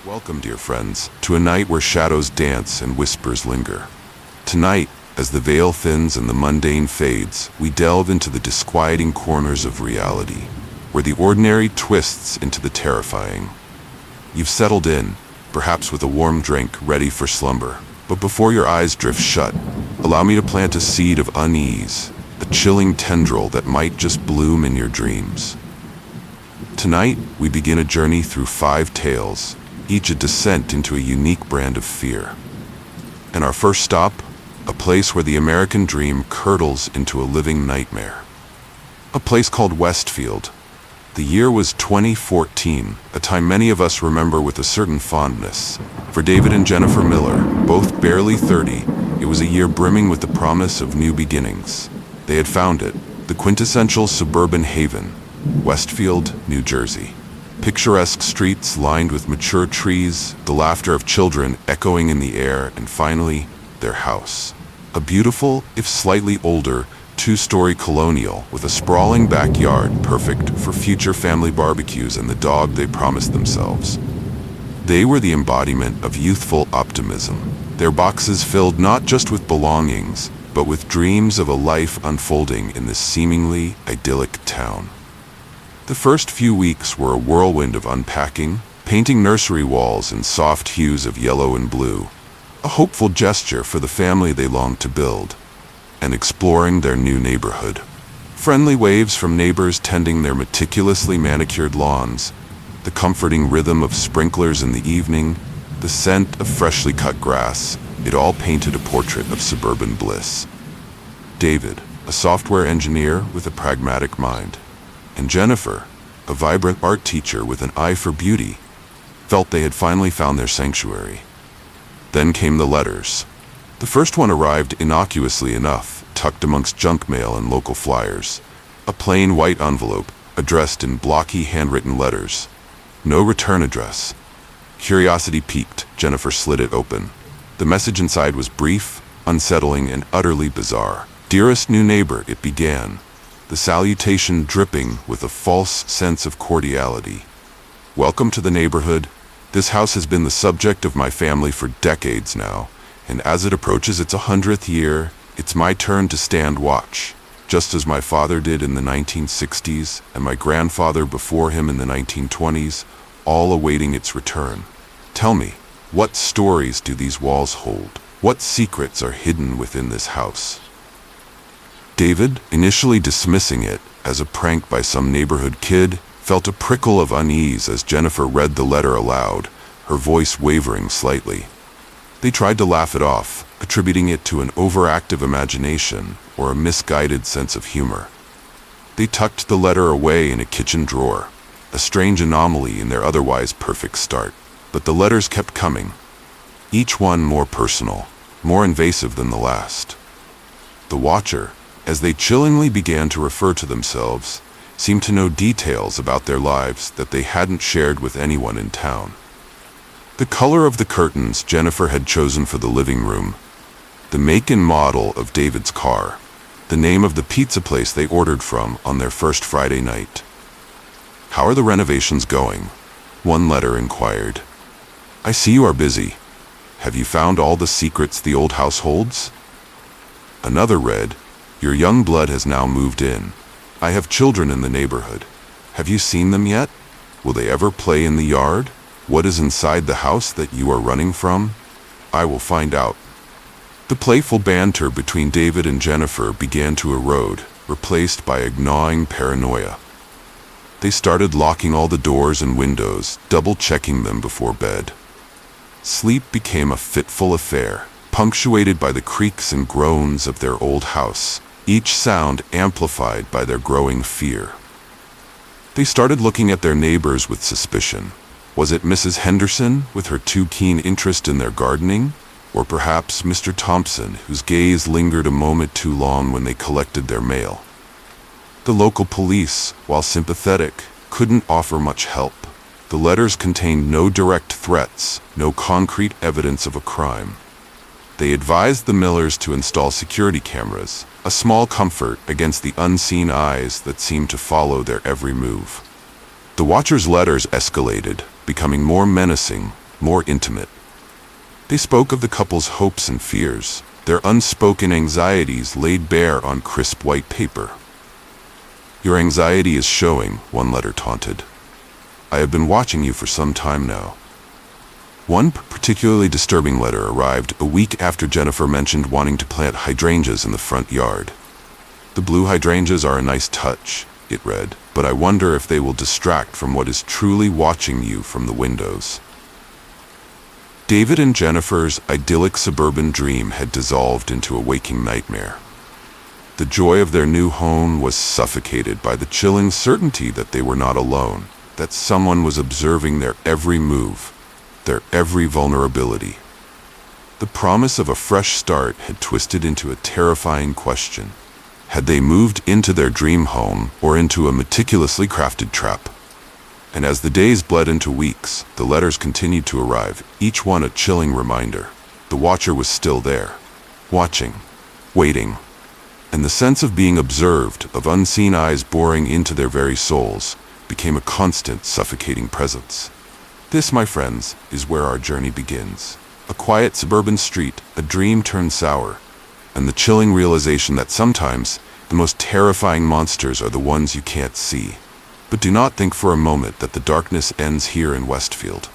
Welcome, dear friends, to a night where shadows dance and whispers linger. Tonight, as the veil thins and the mundane fades, we delve into the disquieting corners of reality, where the ordinary twists into the terrifying. You've settled in, perhaps with a warm drink ready for slumber, but before your eyes drift shut, allow me to plant a seed of unease, a chilling tendril that might just bloom in your dreams. Tonight, we begin a journey through 5 tales, each a descent into a unique brand of fear. And our first stop, a place where the American dream curdles into a living nightmare. A place called Westfield. The year was 2014, a time many of us remember with a certain fondness. For David and Jennifer Miller, both barely 30, it was a year brimming with the promise of new beginnings. They had found it, the quintessential suburban haven, Westfield, New Jersey. Picturesque streets lined with mature trees, the laughter of children echoing in the air, and finally, their house. A beautiful, if slightly older, 2-story colonial with a sprawling backyard perfect for future family barbecues and the dog they promised themselves. They were the embodiment of youthful optimism, their boxes filled not just with belongings, but with dreams of a life unfolding in this seemingly idyllic town. The first few weeks were a whirlwind of unpacking, painting nursery walls in soft hues of yellow and blue, a hopeful gesture for the family they longed to build, and exploring their new neighborhood. Friendly waves from neighbors tending their meticulously manicured lawns, the comforting rhythm of sprinklers in the evening, the scent of freshly cut grass, it all painted a portrait of suburban bliss. David, a software engineer with a pragmatic mind, and Jennifer, a vibrant art teacher with an eye for beauty, felt they had finally found their sanctuary. Then came the letters. The first one arrived innocuously enough, tucked amongst junk mail and local flyers. A plain white envelope, addressed in blocky handwritten letters. No return address. Curiosity piqued, Jennifer slid it open. The message inside was brief, unsettling, and utterly bizarre. "Dearest new neighbor," it began, the salutation dripping with a false sense of cordiality. "Welcome to the neighborhood. This house has been the subject of my family for decades now, and as it approaches its 100th year, it's my turn to stand watch, just as my father did in the 1960s and my grandfather before him in the 1920s, all awaiting its return. Tell me, what stories do these walls hold? What secrets are hidden within this house?" David, initially dismissing it as a prank by some neighborhood kid, felt a prickle of unease as Jennifer read the letter aloud, her voice wavering slightly. They tried to laugh it off, attributing it to an overactive imagination or a misguided sense of humor. They tucked the letter away in a kitchen drawer, a strange anomaly in their otherwise perfect start. But the letters kept coming, each one more personal, more invasive than the last. The watcher, as they chillingly began to refer to themselves, seemed to know details about their lives that they hadn't shared with anyone in town. The color of the curtains Jennifer had chosen for the living room, the make and model of David's car, the name of the pizza place they ordered from on their first Friday night. "How are the renovations going?" one letter inquired. "I see you are busy. Have you found all the secrets the old house holds?" Another read, "Your young blood has now moved in. I have children in the neighborhood. Have you seen them yet? Will they ever play in the yard? What is inside the house that you are running from? I will find out." The playful banter between David and Jennifer began to erode, replaced by a gnawing paranoia. They started locking all the doors and windows, double-checking them before bed. Sleep became a fitful affair, punctuated by the creaks and groans of their old house, each sound amplified by their growing fear. They started looking at their neighbors with suspicion. Was it Mrs. Henderson, with her too keen interest in their gardening? Or perhaps Mr. Thompson, whose gaze lingered a moment too long when they collected their mail? The local police, while sympathetic, couldn't offer much help. The letters contained no direct threats, no concrete evidence of a crime. They advised the Millers to install security cameras, a small comfort against the unseen eyes that seemed to follow their every move. The watcher's letters escalated, becoming more menacing, more intimate. They spoke of the couple's hopes and fears, their unspoken anxieties laid bare on crisp white paper. "Your anxiety is showing," one letter taunted. "I have been watching you for some time now." One particularly disturbing letter arrived a week after Jennifer mentioned wanting to plant hydrangeas in the front yard. "The blue hydrangeas are a nice touch," it read, "but I wonder if they will distract from what is truly watching you from the windows." David and Jennifer's idyllic suburban dream had dissolved into a waking nightmare. The joy of their new home was suffocated by the chilling certainty that they were not alone, that someone was observing their every move, their every vulnerability. The promise of a fresh start had twisted into a terrifying question. Had they moved into their dream home or into a meticulously crafted trap? And as the days bled into weeks, the letters continued to arrive, each one a chilling reminder. The watcher was still there, watching, waiting, and the sense of being observed, of unseen eyes boring into their very souls, became a constant, suffocating presence. This, my friends, is where our journey begins. A quiet suburban street, a dream turned sour, and the chilling realization that sometimes the most terrifying monsters are the ones you can't see. But do not think for a moment that the darkness ends here in Westfield.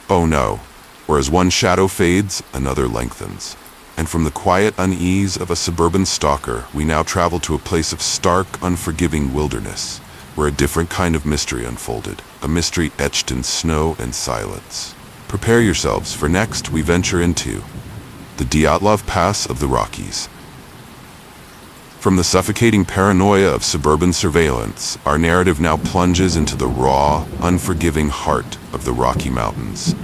Oh no, or as one shadow fades, another lengthens. And from the quiet unease of a suburban stalker, we now travel to a place of stark, unforgiving wilderness, where a different kind of mystery unfolded, a mystery etched in snow and silence. Prepare yourselves, for next we venture into the Dyatlov Pass of the Rockies. From the suffocating paranoia of suburban surveillance, our narrative now plunges into the raw, unforgiving heart of the Rocky Mountains.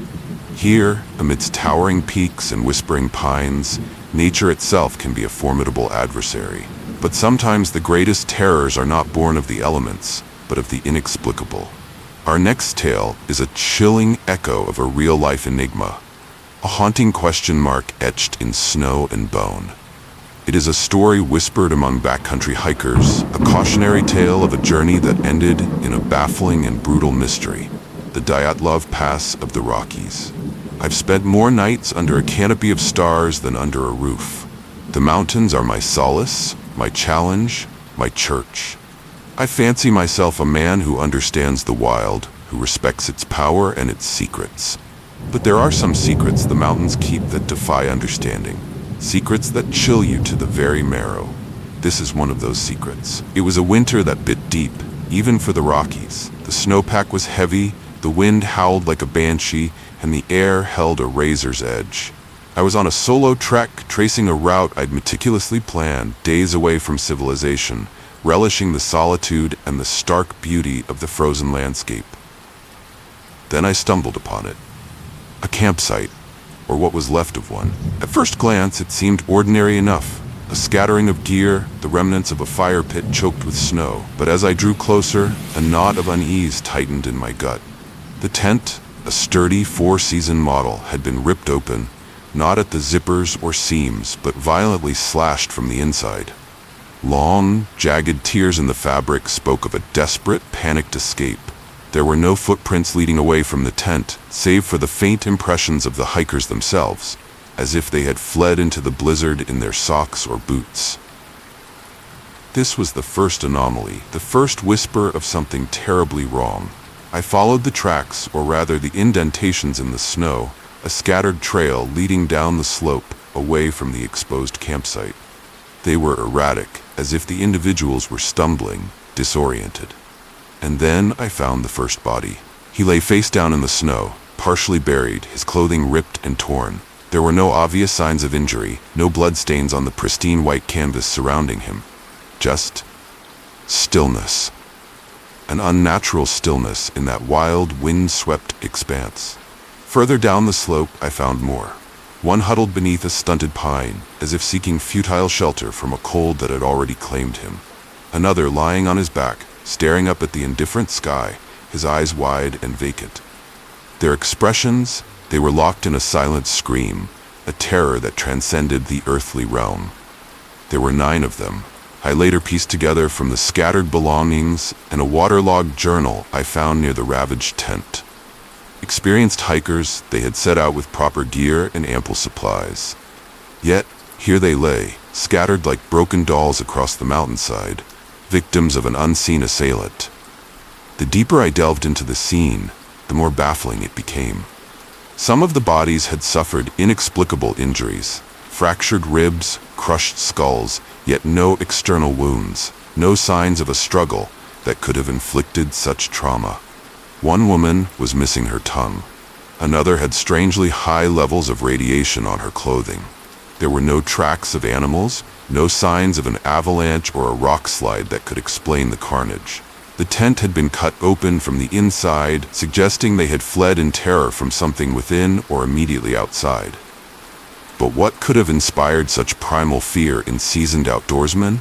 Here, amidst towering peaks and whispering pines, nature itself can be a formidable adversary. But sometimes the greatest terrors are not born of the elements, but of the inexplicable. Our next tale is a chilling echo of a real-life enigma, a haunting question mark etched in snow and bone. It is a story whispered among backcountry hikers, a cautionary tale of a journey that ended in a baffling and brutal mystery, the Dyatlov Pass of the Rockies. I've spent more nights under a canopy of stars than under a roof. The mountains are my solace, my challenge, my church. I fancy myself a man who understands the wild, who respects its power and its secrets. But there are some secrets the mountains keep that defy understanding. Secrets that chill you to the very marrow. This is one of those secrets. It was a winter that bit deep, even for the Rockies. The snowpack was heavy, the wind howled like a banshee, and the air held a razor's edge. I was on a solo trek, tracing a route I'd meticulously planned, days away from civilization, relishing the solitude and the stark beauty of the frozen landscape. Then I stumbled upon it. A campsite, or what was left of one. At first glance, it seemed ordinary enough. A scattering of gear, the remnants of a fire pit choked with snow. But as I drew closer, a knot of unease tightened in my gut. The tent, a sturdy four-season model, had been ripped open, not at the zippers or seams, but violently slashed from the inside. Long, jagged tears in the fabric spoke of a desperate, panicked escape. There were no footprints leading away from the tent, save for the faint impressions of the hikers themselves, as if they had fled into the blizzard in their socks or boots. This was the first anomaly, the first whisper of something terribly wrong. I followed the tracks, or rather the indentations in the snow, a scattered trail leading down the slope, away from the exposed campsite. They were erratic, as if the individuals were stumbling, disoriented. And then I found the first body. He lay face down in the snow, partially buried, his clothing ripped and torn. There were no obvious signs of injury, no bloodstains on the pristine white canvas surrounding him. Just stillness. An unnatural stillness in that wild, wind-swept expanse. Further down the slope, I found more. One huddled beneath a stunted pine, as if seeking futile shelter from a cold that had already claimed him. Another lying on his back, staring up at the indifferent sky, his eyes wide and vacant. Their expressions, they were locked in a silent scream, a terror that transcended the earthly realm. There were 9 of them. I later pieced together from the scattered belongings and a waterlogged journal I found near the ravaged tent. Experienced hikers, they had set out with proper gear and ample supplies. Yet, here they lay, scattered like broken dolls across the mountainside, victims of an unseen assailant. The deeper I delved into the scene, the more baffling it became. Some of the bodies had suffered inexplicable injuries, fractured ribs, crushed skulls, yet no external wounds, no signs of a struggle that could have inflicted such trauma. One woman was missing her tongue. Another had strangely high levels of radiation on her clothing. There were no tracks of animals, no signs of an avalanche or a rock slide that could explain the carnage. The tent had been cut open from the inside, suggesting they had fled in terror from something within or immediately outside. But what could have inspired such primal fear in seasoned outdoorsmen?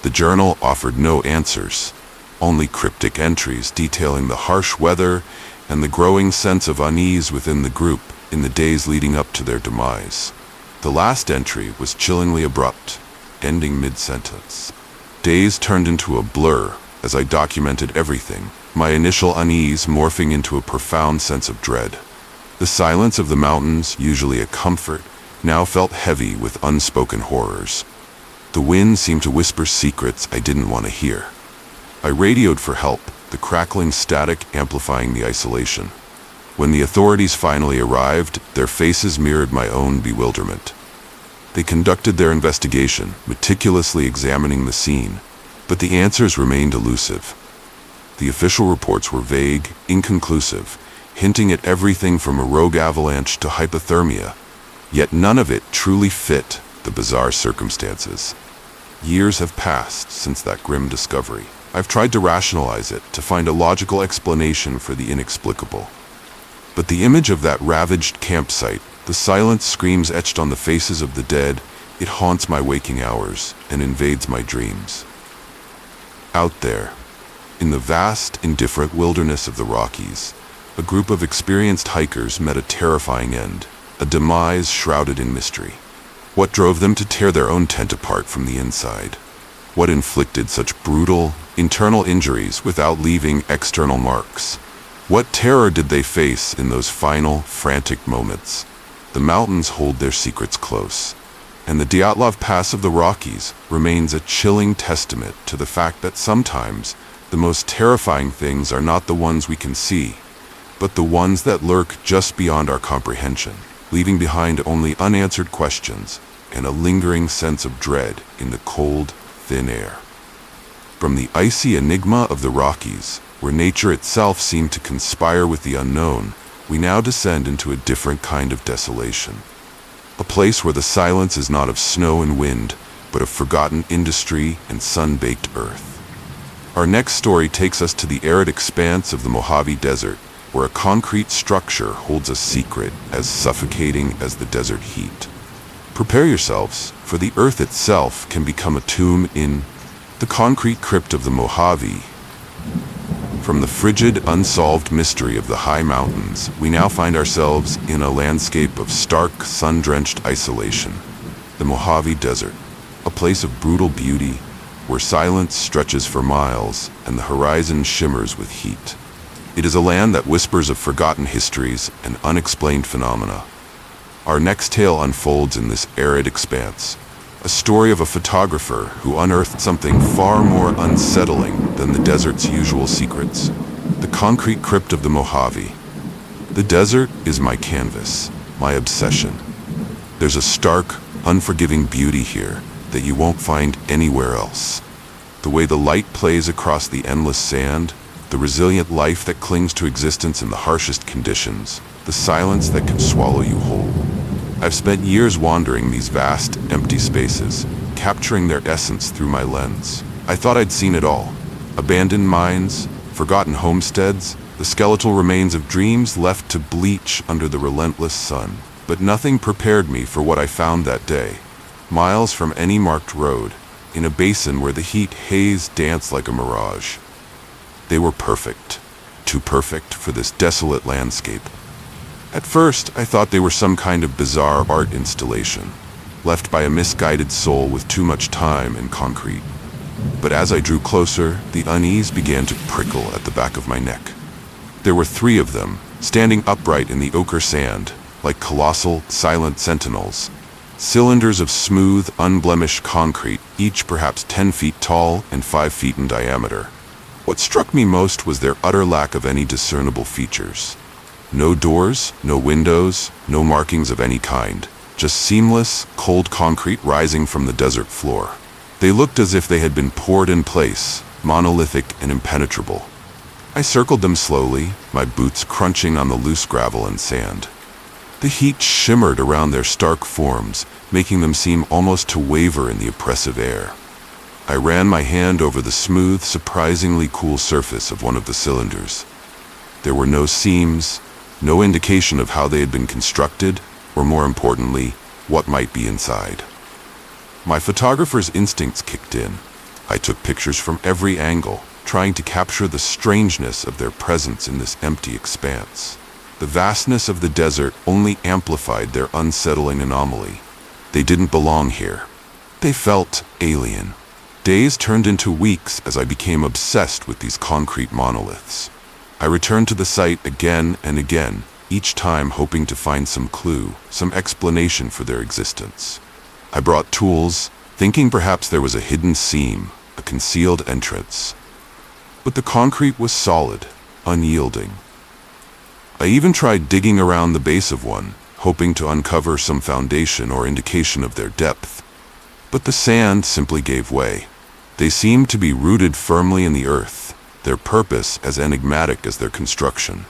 The journal offered no answers, only cryptic entries detailing the harsh weather and the growing sense of unease within the group in the days leading up to their demise. The last entry was chillingly abrupt, ending mid-sentence. Days turned into a blur as I documented everything, my initial unease morphing into a profound sense of dread. The silence of the mountains, usually a comfort, now felt heavy with unspoken horrors. The wind seemed to whisper secrets I didn't want to hear. I radioed for help, the crackling static amplifying the isolation. When the authorities finally arrived, their faces mirrored my own bewilderment. They conducted their investigation, meticulously examining the scene, but the answers remained elusive. The official reports were vague, inconclusive, hinting at everything from a rogue avalanche to hypothermia, yet none of it truly fit the bizarre circumstances. Years have passed since that grim discovery. I've tried to rationalize it, to find a logical explanation for the inexplicable. But the image of that ravaged campsite, the silent screams etched on the faces of the dead, it haunts my waking hours and invades my dreams. Out there, in the vast, indifferent wilderness of the Rockies, a group of experienced hikers met a terrifying end, a demise shrouded in mystery. What drove them to tear their own tent apart from the inside? What inflicted such brutal, internal injuries without leaving external marks? What terror did they face in those final, frantic moments? The mountains hold their secrets close, and the Dyatlov Pass of the Rockies remains a chilling testament to the fact that sometimes the most terrifying things are not the ones we can see, but the ones that lurk just beyond our comprehension, leaving behind only unanswered questions and a lingering sense of dread in the cold, thin air. From the icy enigma of the Rockies, where nature itself seemed to conspire with the unknown, we now descend into a different kind of desolation. A place where the silence is not of snow and wind, but of forgotten industry and sun-baked earth. Our next story takes us to the arid expanse of the Mojave Desert, where a concrete structure holds a secret as suffocating as the desert heat. Prepare yourselves, for the earth itself can become a tomb in the concrete crypt of the Mojave. From the frigid, unsolved mystery of the high mountains, we now find ourselves in a landscape of stark, sun-drenched isolation. The Mojave Desert, a place of brutal beauty, where silence stretches for miles and the horizon shimmers with heat. It is a land that whispers of forgotten histories and unexplained phenomena. Our next tale unfolds in this arid expanse, a story of a photographer who unearthed something far more unsettling than the desert's usual secrets. The concrete crypt of the Mojave. The desert is my canvas, my obsession. There's a stark, unforgiving beauty here that you won't find anywhere else. The way the light plays across the endless sand, the resilient life that clings to existence in the harshest conditions, the silence that can swallow you whole. I've spent years wandering these vast, empty spaces, capturing their essence through my lens. I thought I'd seen it all. Abandoned mines, forgotten homesteads, the skeletal remains of dreams left to bleach under the relentless sun. But nothing prepared me for what I found that day. Miles from any marked road, in a basin where the heat haze danced like a mirage. They were perfect, too perfect for this desolate landscape. At first, I thought they were some kind of bizarre art installation, left by a misguided soul with too much time and concrete. But as I drew closer, the unease began to prickle at the back of my neck. There were 3 of them, standing upright in the ochre sand, like colossal, silent sentinels. Cylinders of smooth, unblemished concrete, each perhaps 10 feet tall and 5 feet in diameter. What struck me most was their utter lack of any discernible features. No doors, no windows, no markings of any kind. Just seamless, cold concrete rising from the desert floor. They looked as if they had been poured in place, monolithic and impenetrable. I circled them slowly, my boots crunching on the loose gravel and sand. The heat shimmered around their stark forms, making them seem almost to waver in the oppressive air. I ran my hand over the smooth, surprisingly cool surface of one of the cylinders. There were no seams, no indication of how they had been constructed, or more importantly, what might be inside. My photographer's instincts kicked in. I took pictures from every angle, trying to capture the strangeness of their presence in this empty expanse. The vastness of the desert only amplified their unsettling anomaly. They didn't belong here. They felt alien. Days turned into weeks as I became obsessed with these concrete monoliths. I returned to the site again and again, each time hoping to find some clue, some explanation for their existence. I brought tools, thinking perhaps there was a hidden seam, a concealed entrance. But the concrete was solid, unyielding. I even tried digging around the base of one, hoping to uncover some foundation or indication of their depth. But the sand simply gave way. They seemed to be rooted firmly in the earth, their purpose as enigmatic as their construction.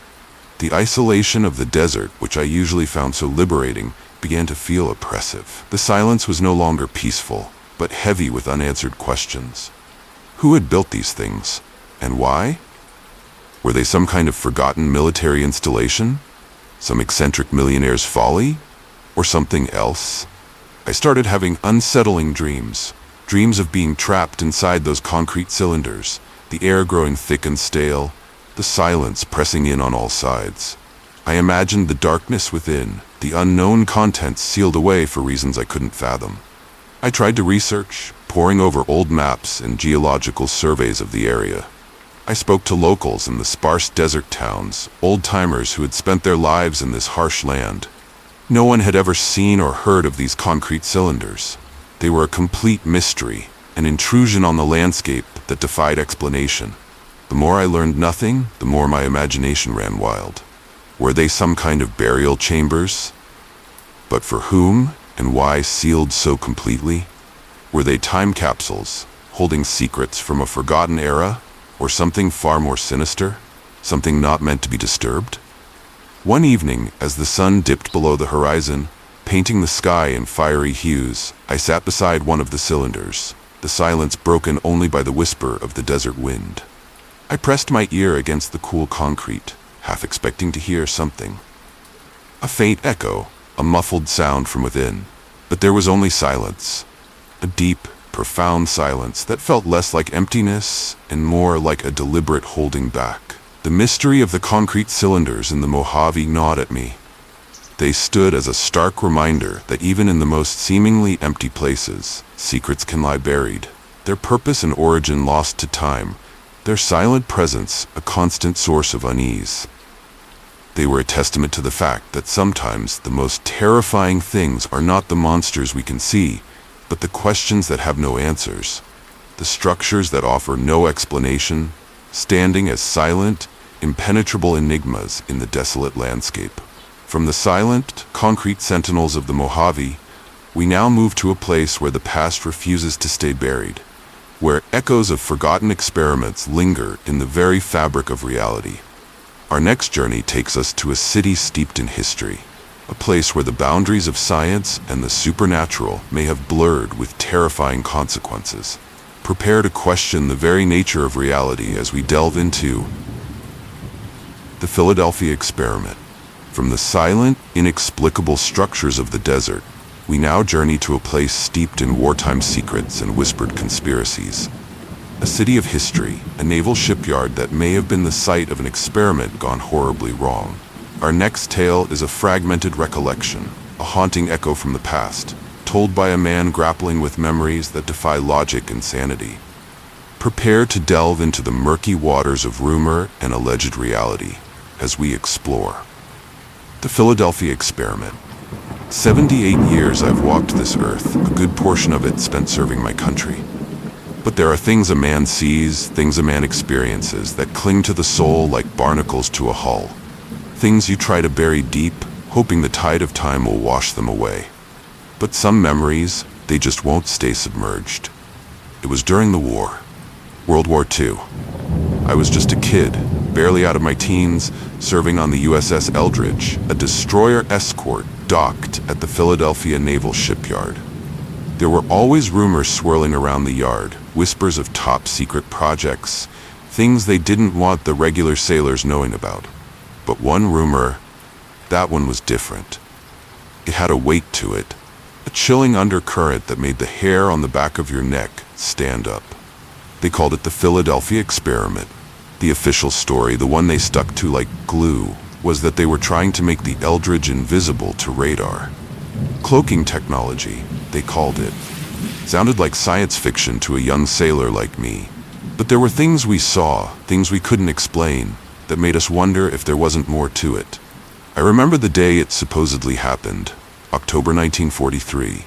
The isolation of the desert, which I usually found so liberating, began to feel oppressive. The silence was no longer peaceful, but heavy with unanswered questions. Who had built these things? And why? Were they some kind of forgotten military installation? Some eccentric millionaire's folly? Or something else? I started having unsettling dreams. Dreams of being trapped inside those concrete cylinders, the air growing thick and stale, the silence pressing in on all sides. I imagined the darkness within, the unknown contents sealed away for reasons I couldn't fathom. I tried to research, poring over old maps and geological surveys of the area. I spoke to locals in the sparse desert towns, old-timers who had spent their lives in this harsh land. No one had ever seen or heard of these concrete cylinders. They were a complete mystery, an intrusion on the landscape that defied explanation. The more I learned nothing, the more my imagination ran wild. Were they some kind of burial chambers? But for whom and why sealed so completely? Were they time capsules, holding secrets from a forgotten era? Or something far more sinister? Something not meant to be disturbed? One evening, as the sun dipped below the horizon, painting the sky in fiery hues, I sat beside one of the cylinders, the silence broken only by the whisper of the desert wind. I pressed my ear against the cool concrete, half expecting to hear something. A faint echo, a muffled sound from within, but there was only silence. A deep, profound silence that felt less like emptiness and more like a deliberate holding back. The mystery of the concrete cylinders in the Mojave gnawed at me. They stood as a stark reminder that even in the most seemingly empty places, secrets can lie buried, their purpose and origin lost to time, their silent presence a constant source of unease. They were a testament to the fact that sometimes the most terrifying things are not the monsters we can see, but the questions that have no answers, the structures that offer no explanation, standing as silent, impenetrable enigmas in the desolate landscape. From the silent, concrete sentinels of the Mojave, we now move to a place where the past refuses to stay buried, where echoes of forgotten experiments linger in the very fabric of reality. Our next journey takes us to a city steeped in history, a place where the boundaries of science and the supernatural may have blurred with terrifying consequences. Prepare to question the very nature of reality as we delve into the Philadelphia experiment. From the silent, inexplicable structures of the desert, we now journey to a place steeped in wartime secrets and whispered conspiracies. A city of history, a naval shipyard that may have been the site of an experiment gone horribly wrong. Our next tale is a fragmented recollection, a haunting echo from the past, told by a man grappling with memories that defy logic and sanity. Prepare to delve into the murky waters of rumor and alleged reality, as we explore. The Philadelphia Experiment. 78 years I've walked this earth, a good portion of it spent serving my country. But there are things a man sees, things a man experiences, that cling to the soul like barnacles to a hull. Things you try to bury deep, hoping the tide of time will wash them away. But some memories, they just won't stay submerged. It was during the war. World War II. I was just a kid, barely out of my teens, serving on the USS Eldridge, a destroyer escort docked at the Philadelphia Naval Shipyard. There were always rumors swirling around the yard, whispers of top-secret projects, things they didn't want the regular sailors knowing about. But one rumor, that one was different. It had a weight to it, a chilling undercurrent that made the hair on the back of your neck stand up. They called it the Philadelphia Experiment. The official story, the one they stuck to like glue, was that they were trying to make the Eldridge invisible to radar. Cloaking technology, they called it. Sounded like science fiction to a young sailor like me. But there were things we saw, things we couldn't explain, that made us wonder if there wasn't more to it. I remember the day it supposedly happened, October 1943.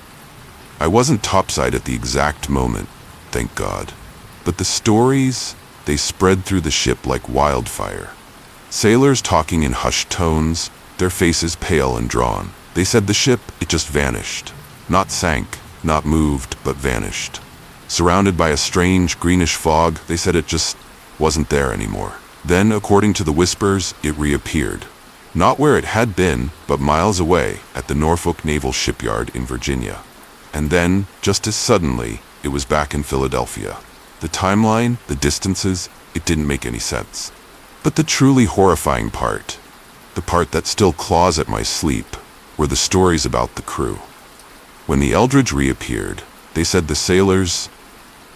I wasn't topside at the exact moment, thank God. But the stories, they spread through the ship like wildfire. Sailors talking in hushed tones, their faces pale and drawn. They said the ship, it just vanished. Not sank, not moved, but vanished. Surrounded by a strange greenish fog, they said it just wasn't there anymore. Then, according to the whispers, it reappeared. Not where it had been, but miles away, at the Norfolk Naval Shipyard in Virginia. And then, just as suddenly, it was back in Philadelphia. The timeline, the distances, it didn't make any sense. But the truly horrifying part, the part that still claws at my sleep, were the stories about the crew. When the Eldridge reappeared, they said the sailors,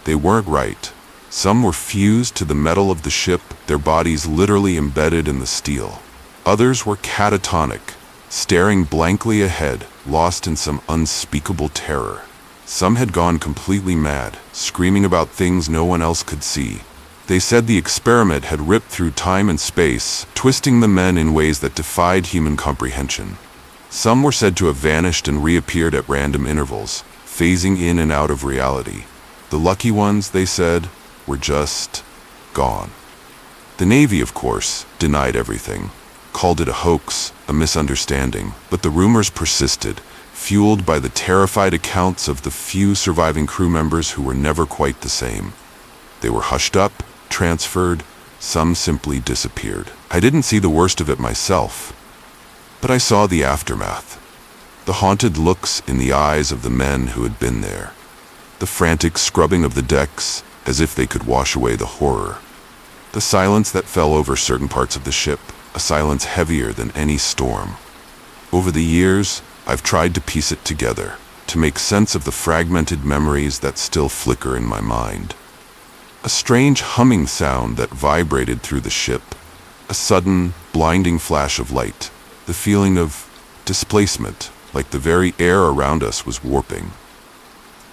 they weren't right. Some were fused to the metal of the ship, their bodies literally embedded in the steel. Others were catatonic, staring blankly ahead, lost in some unspeakable terror. Some had gone completely mad, screaming about things no one else could see. They said the experiment had ripped through time and space, twisting the men in ways that defied human comprehension. Some were said to have vanished and reappeared at random intervals, phasing in and out of reality. The lucky ones, they said, were just gone. The Navy, of course, denied everything, called it a hoax, a misunderstanding, but the rumors persisted, fueled by the terrified accounts of the few surviving crew members who were never quite the same. They were hushed up, transferred, some simply disappeared. I didn't see the worst of it myself, but I saw the aftermath. The haunted looks in the eyes of the men who had been there. The frantic scrubbing of the decks, as if they could wash away the horror. The silence that fell over certain parts of the ship, a silence heavier than any storm. Over the years, I've tried to piece it together, to make sense of the fragmented memories that still flicker in my mind. A strange humming sound that vibrated through the ship, a sudden, blinding flash of light, the feeling of displacement, like the very air around us was warping.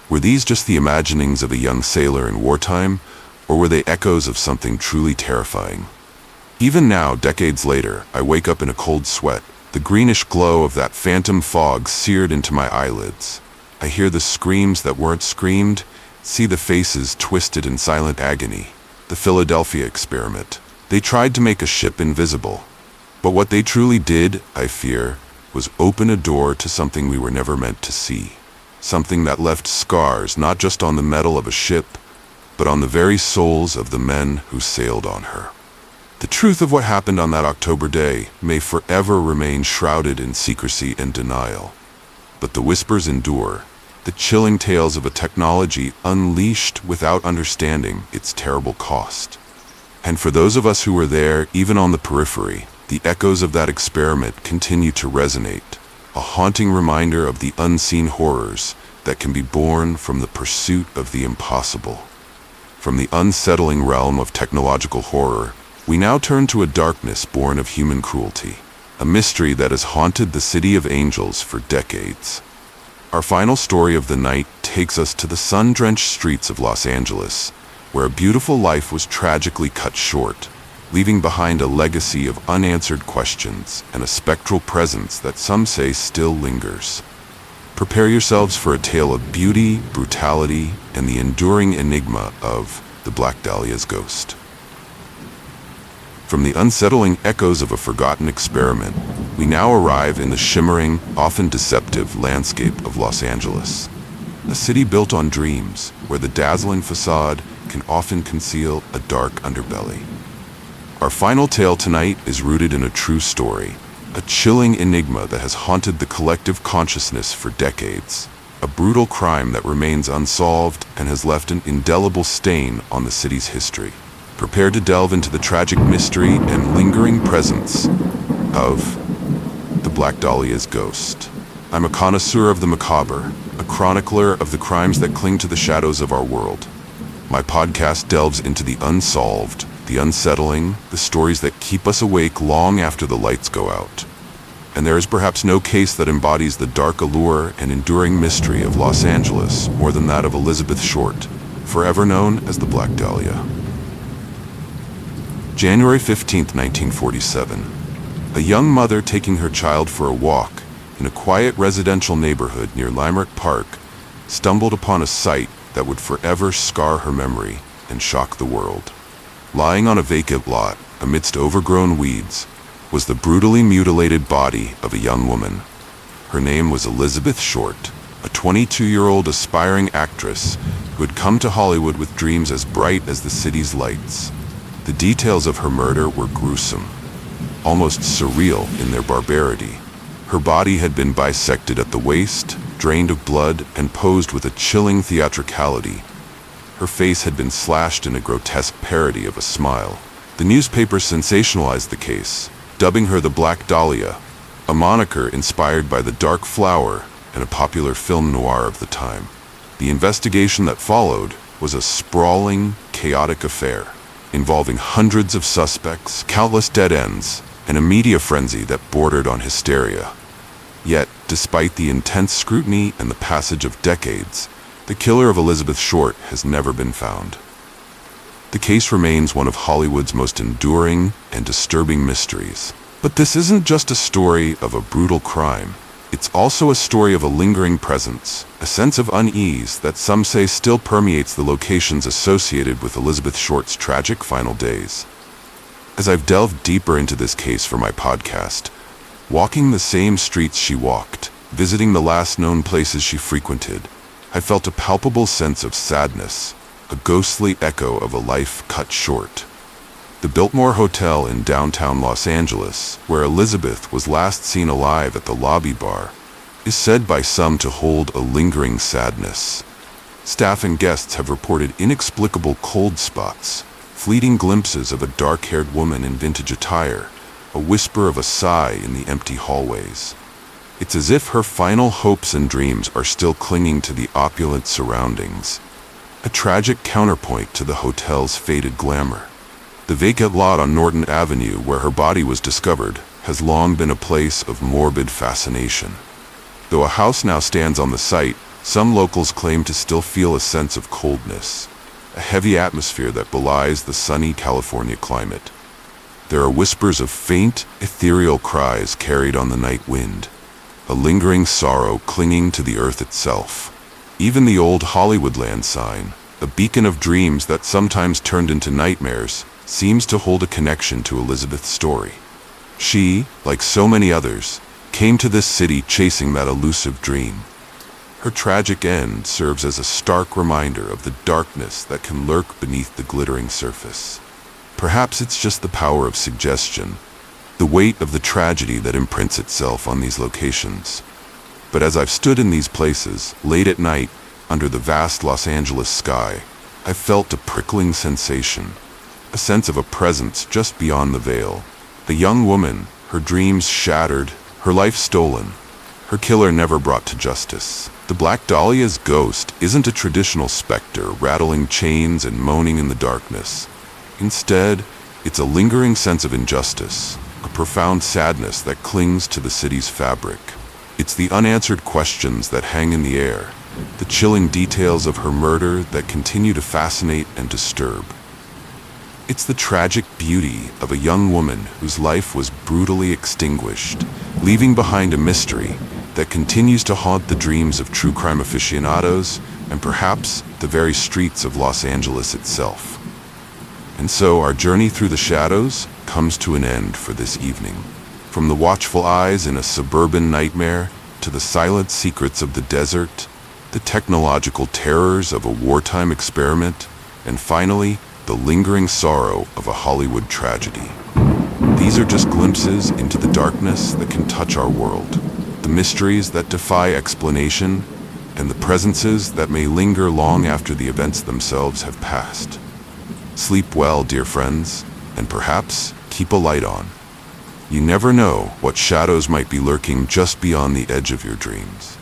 Were these just the imaginings of a young sailor in wartime, or were they echoes of something truly terrifying? Even now, decades later, I wake up in a cold sweat, the greenish glow of that phantom fog seared into my eyelids. I hear the screams that weren't screamed, see the faces twisted in silent agony. The Philadelphia Experiment. They tried to make a ship invisible. But what they truly did, I fear, was open a door to something we were never meant to see. Something that left scars not just on the metal of a ship, but on the very souls of the men who sailed on her. The truth of what happened on that October day may forever remain shrouded in secrecy and denial. But the whispers endure, the chilling tales of a technology unleashed without understanding its terrible cost. And for those of us who were there, even on the periphery, the echoes of that experiment continue to resonate, a haunting reminder of the unseen horrors that can be born from the pursuit of the impossible. From the unsettling realm of technological horror, we now turn to a darkness born of human cruelty, a mystery that has haunted the City of Angels for decades. Our final story of the night takes us to the sun-drenched streets of Los Angeles, where a beautiful life was tragically cut short. leaving behind a legacy of unanswered questions and a spectral presence that some say still lingers. Prepare yourselves for a tale of beauty, brutality, and the enduring enigma of the Black Dahlia's ghost. From the unsettling echoes of a forgotten experiment, we now arrive in the shimmering, often deceptive landscape of Los Angeles. A city built on dreams, where the dazzling facade can often conceal a dark underbelly. Our final tale tonight is rooted in a true story, a chilling enigma that has haunted the collective consciousness for decades, a brutal crime that remains unsolved and has left an indelible stain on the city's history. Prepare to delve into the tragic mystery and lingering presence of the Black Dahlia's ghost. I'm a connoisseur of the macabre, a chronicler of the crimes that cling to the shadows of our world. My podcast delves into the unsolved, the unsettling, the stories that keep us awake long after the lights go out. And there is perhaps no case that embodies the dark allure and enduring mystery of Los Angeles more than that of Elizabeth Short, forever known as the Black Dahlia. January 15, 1947. A young mother taking her child for a walk in a quiet residential neighborhood near Limerick Park stumbled upon a sight that would forever scar her memory and shock the world. Lying on a vacant lot, amidst overgrown weeds, was the brutally mutilated body of a young woman. Her name was Elizabeth Short, a 22-year-old aspiring actress who had come to Hollywood with dreams as bright as the city's lights. The details of her murder were gruesome, almost surreal in their barbarity. Her body had been bisected at the waist, drained of blood, and posed with a chilling theatricality. Her face had been slashed in a grotesque parody of a smile. The newspapers sensationalized the case, dubbing her the Black Dahlia, a moniker inspired by The Dark Flower and a popular film noir of the time. The investigation that followed was a sprawling, chaotic affair, involving hundreds of suspects, countless dead ends, and a media frenzy that bordered on hysteria. Yet, despite the intense scrutiny and the passage of decades, the killer of Elizabeth Short has never been found. The case remains one of Hollywood's most enduring and disturbing mysteries. But this isn't just a story of a brutal crime. It's also a story of a lingering presence, a sense of unease that some say still permeates the locations associated with Elizabeth Short's tragic final days. As I've delved deeper into this case for my podcast, walking the same streets she walked, visiting the last known places she frequented, I felt a palpable sense of sadness, a ghostly echo of a life cut short. The Biltmore Hotel in downtown Los Angeles, where Elizabeth was last seen alive at the lobby bar, is said by some to hold a lingering sadness. Staff and guests have reported inexplicable cold spots, fleeting glimpses of a dark-haired woman in vintage attire, a whisper of a sigh in the empty hallways. It's as if her final hopes and dreams are still clinging to the opulent surroundings, a tragic counterpoint to the hotel's faded glamour. The vacant lot on Norton Avenue where her body was discovered has long been a place of morbid fascination. Though a house now stands on the site, some locals claim to still feel a sense of coldness, a heavy atmosphere that belies the sunny California climate. There are whispers of faint, ethereal cries carried on the night wind, a lingering sorrow clinging to the earth itself. Even the old Hollywoodland sign, a beacon of dreams that sometimes turned into nightmares, seems to hold a connection to Elizabeth's story. She, like so many others, came to this city chasing that elusive dream. Her tragic end serves as a stark reminder of the darkness that can lurk beneath the glittering surface. Perhaps it's just the power of suggestion, the weight of the tragedy that imprints itself on these locations. But as I've stood in these places, late at night, under the vast Los Angeles sky, I've felt a prickling sensation, a sense of a presence just beyond the veil. A young woman, her dreams shattered, her life stolen, her killer never brought to justice. The Black Dahlia's ghost isn't a traditional specter rattling chains and moaning in the darkness. Instead, it's a lingering sense of injustice, a profound sadness that clings to the city's fabric. It's the unanswered questions that hang in the air, the chilling details of her murder that continue to fascinate and disturb. It's the tragic beauty of a young woman whose life was brutally extinguished, leaving behind a mystery that continues to haunt the dreams of true crime aficionados and perhaps the very streets of Los Angeles itself. And so our journey through the shadows comes to an end for this evening. From the watchful eyes in a suburban nightmare to the silent secrets of the desert, the technological terrors of a wartime experiment, and finally, the lingering sorrow of a Hollywood tragedy. These are just glimpses into the darkness that can touch our world, the mysteries that defy explanation, and the presences that may linger long after the events themselves have passed. Sleep well, dear friends, and perhaps keep a light on. You never know what shadows might be lurking just beyond the edge of your dreams.